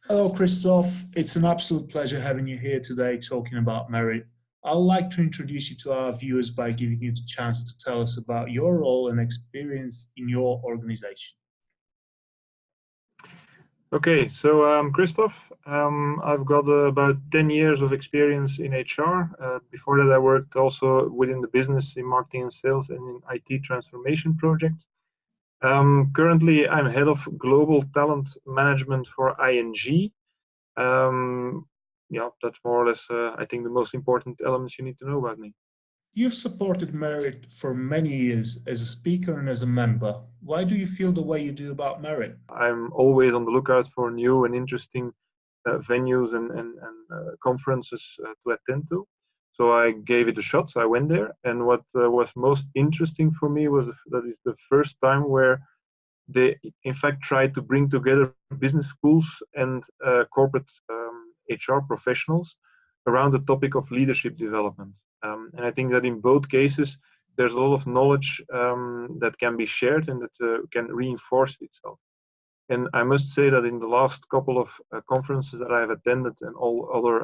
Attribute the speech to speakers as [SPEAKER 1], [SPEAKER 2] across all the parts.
[SPEAKER 1] Hello, Christophe. It's an absolute pleasure having you here today talking about merit. I'd like to introduce you to our viewers by giving you the chance to tell us about your role and experience in your organization.
[SPEAKER 2] Okay, so Christophe, I've got about 10 years of experience in HR. Before that, I worked also within the business in marketing and sales and in IT transformation projects. Currently, I'm head of global talent management for ING. Yeah, that's more or less, I think, the most important elements you need to know about me.
[SPEAKER 1] You've supported merit for many years as a speaker and as a member. Why do you feel the way you do about merit?
[SPEAKER 2] I'm always on the lookout for new and interesting venues and conferences to attend to. So I gave it a shot. I went there, and what was most interesting for me was that it's the first time where they, in fact, tried to bring together business schools and corporate HR professionals around the topic of leadership development. And I think that in both cases, there's a lot of knowledge that can be shared and that can reinforce itself. And I must say that in the last couple of conferences that I have attended and all other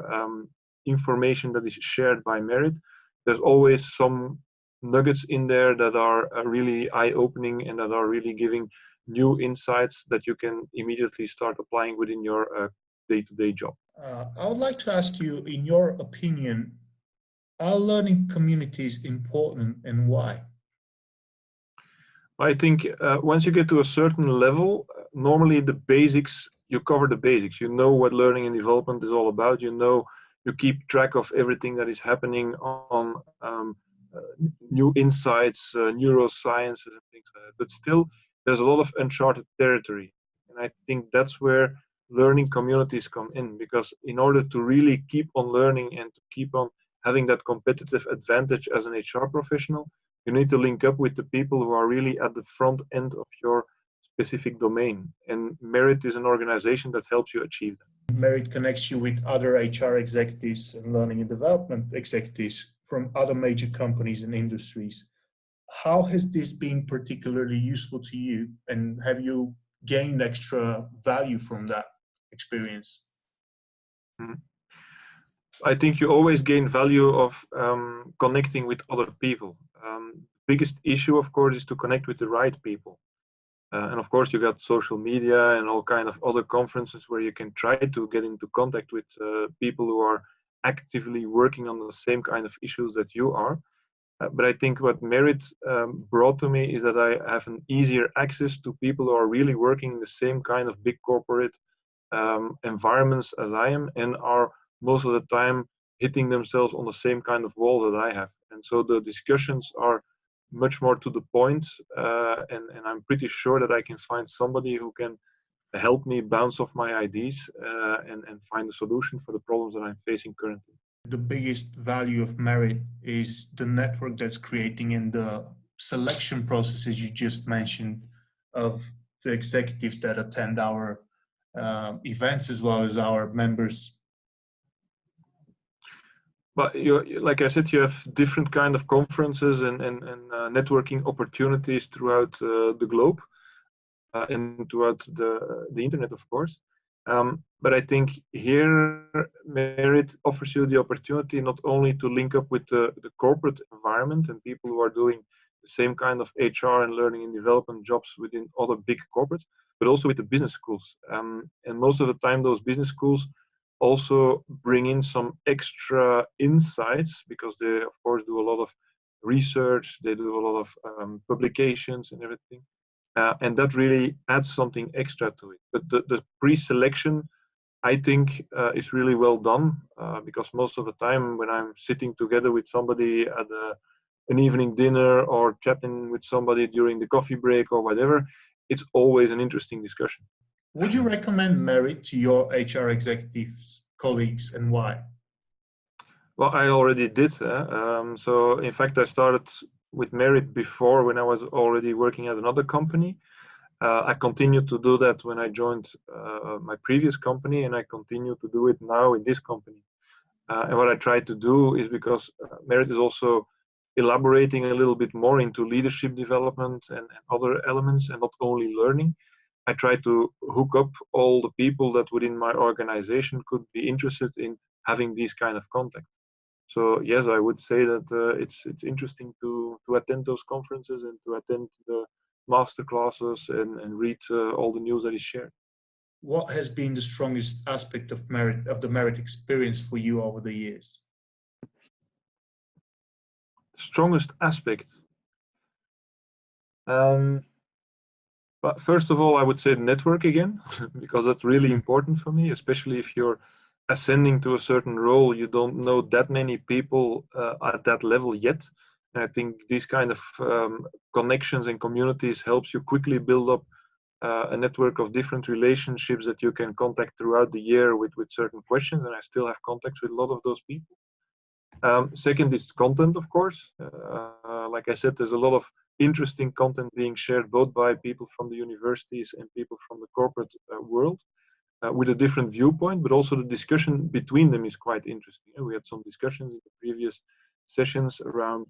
[SPEAKER 2] information that is shared by Merit, there's always some nuggets in there that are really eye-opening and that are really giving new insights that you can immediately start applying within your day-to-day job.
[SPEAKER 1] I would like to ask you, in your opinion, are learning communities important and why?
[SPEAKER 2] I think once you get to a certain level, normally the basics, you cover the basics. You know what learning and development is all about. You know, you keep track of everything that is happening on new insights, neurosciences and things like that. But still, there's a lot of uncharted territory. And I think that's where learning communities come in, because in order to really keep on learning and to keep on having that competitive advantage as an HR professional, you need to link up with the people who are really at the front end of your specific domain. And Merit is an organization that helps you achieve that.
[SPEAKER 1] Merit connects you with other HR executives and learning and development executives from other major companies and industries. How has this been particularly useful to you, and have you gained extra value from that experience?
[SPEAKER 2] Mm-hmm. I think you always gain value of connecting with other people. Biggest issue, of course, is to connect with the right people. And of course, you got social media and all kind of other conferences where you can try to get into contact with people who are actively working on the same kind of issues that you are. But I think what Merit brought to me is that I have an easier access to people who are really working in the same kind of big corporate environments as I am, and are most of the time hitting themselves on the same kind of wall that I have. And so the discussions are much more to the point, and I'm pretty sure that I can find somebody who can help me bounce off my ideas and find a solution for the problems that I'm facing currently.
[SPEAKER 1] The biggest value of Merit is the network that's creating in the selection processes you just mentioned of the executives that attend our events as well as our members.
[SPEAKER 2] But like I said, you have different kind of conferences and networking opportunities throughout the globe and throughout the internet, of course. But I think here Merit offers you the opportunity not only to link up with the corporate environment and people who are doing the same kind of HR and learning and development jobs within other big corporates, but also with the business schools. And most of the time, those business schools also bring in some extra insights, because they, of course, do a lot of research, they do a lot of publications and everything. And that really adds something extra to it. But the pre-selection, I think, is really well done, because most of the time when I'm sitting together with somebody at an evening dinner or chatting with somebody during the coffee break or whatever, it's always an interesting discussion.
[SPEAKER 1] Would you recommend Merit to your HR executives, colleagues, and why?
[SPEAKER 2] Well, I already did. So in fact, I started with Merit before, when I was already working at another company. I continued to do that when I joined my previous company, and I continue to do it now in this company. And what I try to do is, because Merit is also elaborating a little bit more into leadership development and other elements, and not only learning. I try to hook up all the people that within my organization could be interested in having these kind of contacts. So yes, I would say that it's interesting to attend those conferences and to attend the master classes and read all the news that is shared.
[SPEAKER 1] What has been the strongest aspect of the Merit experience for you over the years?
[SPEAKER 2] Strongest aspect. But first of all, I would say network again, because that's really important for me, especially if you're ascending to a certain role, you don't know that many people at that level yet. And I think these kind of connections and communities helps you quickly build up a network of different relationships that you can contact throughout the year with certain questions. And I still have contacts with a lot of those people. Second is content, of course. Like I said, there's a lot of interesting content being shared both by people from the universities and people from the corporate world with a different viewpoint, but also the discussion between them is quite interesting. We had some discussions in the previous sessions around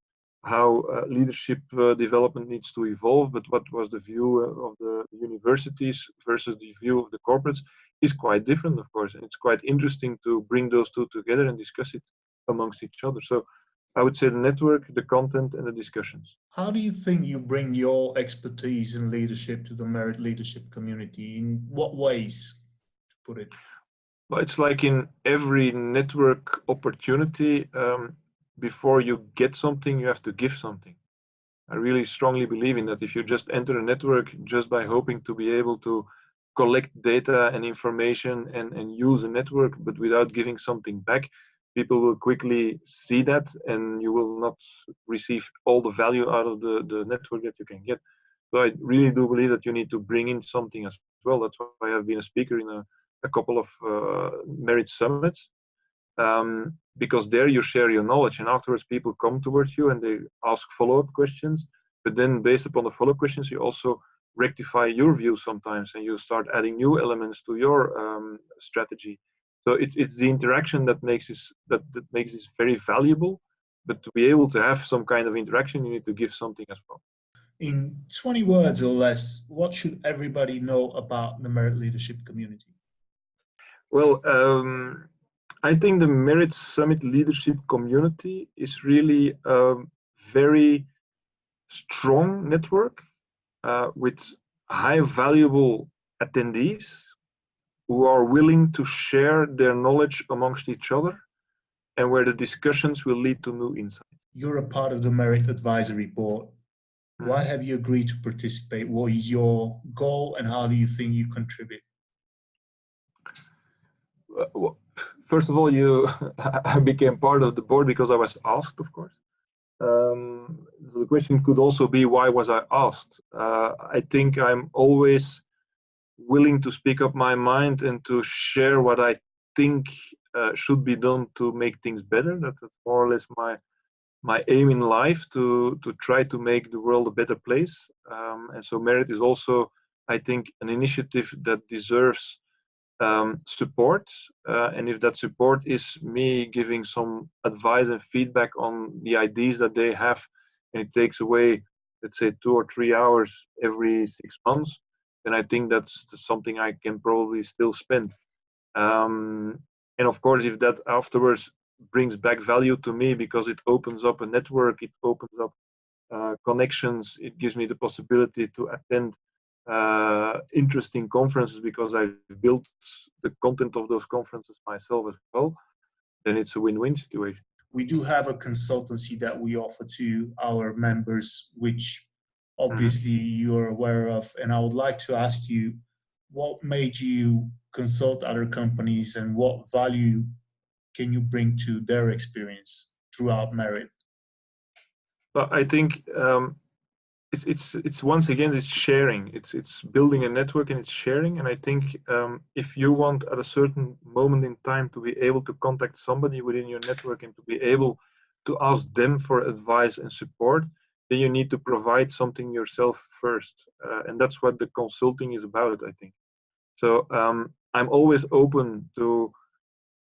[SPEAKER 2] how leadership development needs to evolve, but what was the view of the universities versus the view of the corporates is quite different, of course. And it's quite interesting to bring those two together and discuss it amongst each other. So I would say the network, the content, and the discussions.
[SPEAKER 1] How do you think you bring your expertise in leadership to the Merit leadership community? In what ways, to put it?
[SPEAKER 2] Well, it's like in every network opportunity, before you get something, you have to give something. I really strongly believe in that. If you just enter a network just by hoping to be able to collect data and information and use a network, but without giving something back, people will quickly see that and you will not receive all the value out of the network that you can get. So I really do believe that you need to bring in something as well. That's why I have been a speaker in a couple of Merit summits. Because there you share your knowledge and afterwards people come towards you and they ask follow-up questions, but then based upon the follow-up questions you also rectify your view sometimes and you start adding new elements to your strategy. So it's the interaction that makes this very valuable, but to be able to have some kind of interaction you need to give something as well.
[SPEAKER 1] In 20 words or less, what should everybody know about the Merit leadership community?
[SPEAKER 2] Well, I think the Merit Summit leadership community is really a very strong network with high valuable attendees who are willing to share their knowledge amongst each other and where the discussions will lead to new insights.
[SPEAKER 1] You're a part of the Merit Advisory Board. Why have you agreed to participate? What is your goal and how do you think you contribute?
[SPEAKER 2] Well, first of all, I became part of the board because I was asked, of course. The question could also be, why was I asked? I think I'm always willing to speak up my mind and to share what I think should be done to make things better. That's more or less my aim in life, to try to make the world a better place. And so Merit is also, I think, an initiative that deserves support, and if that support is me giving some advice and feedback on the ideas that they have, and it takes away, let's say, 2 or 3 hours every 6 months, then I think that's something I can probably still spend. And of course, if that afterwards brings back value to me because it opens up a network, it opens up connections, it gives me the possibility to attend interesting conferences because I've built the content of those conferences myself as well, then it's a win-win situation.
[SPEAKER 1] We do have a consultancy that we offer to our members, which obviously you're aware of. And I would like to ask you, what made you consult other companies and what value can you bring to their experience throughout Merit?
[SPEAKER 2] But I think it's once again, it's sharing. It's building a network and it's sharing. And I think if you want at a certain moment in time to be able to contact somebody within your network and to be able to ask them for advice and support, then you need to provide something yourself first. And that's what the consulting is about, I think. So I'm always open to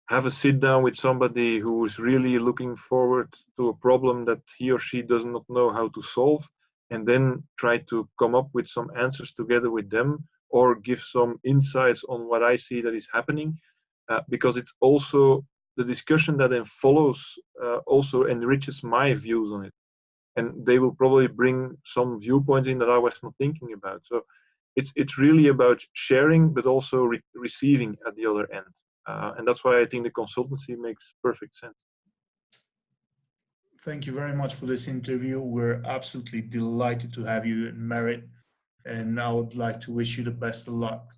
[SPEAKER 2] have a sit down with somebody who is really looking forward to a problem that he or she does not know how to solve, and then try to come up with some answers together with them or give some insights on what I see that is happening, because it also, the discussion that then follows also enriches my views on it. And they will probably bring some viewpoints in that I was not thinking about. So it's really about sharing, but also receiving at the other end. And that's why I think the consultancy makes perfect sense.
[SPEAKER 1] Thank you very much for this interview. We're absolutely delighted to have you in Merit, and I would like to wish you the best of luck.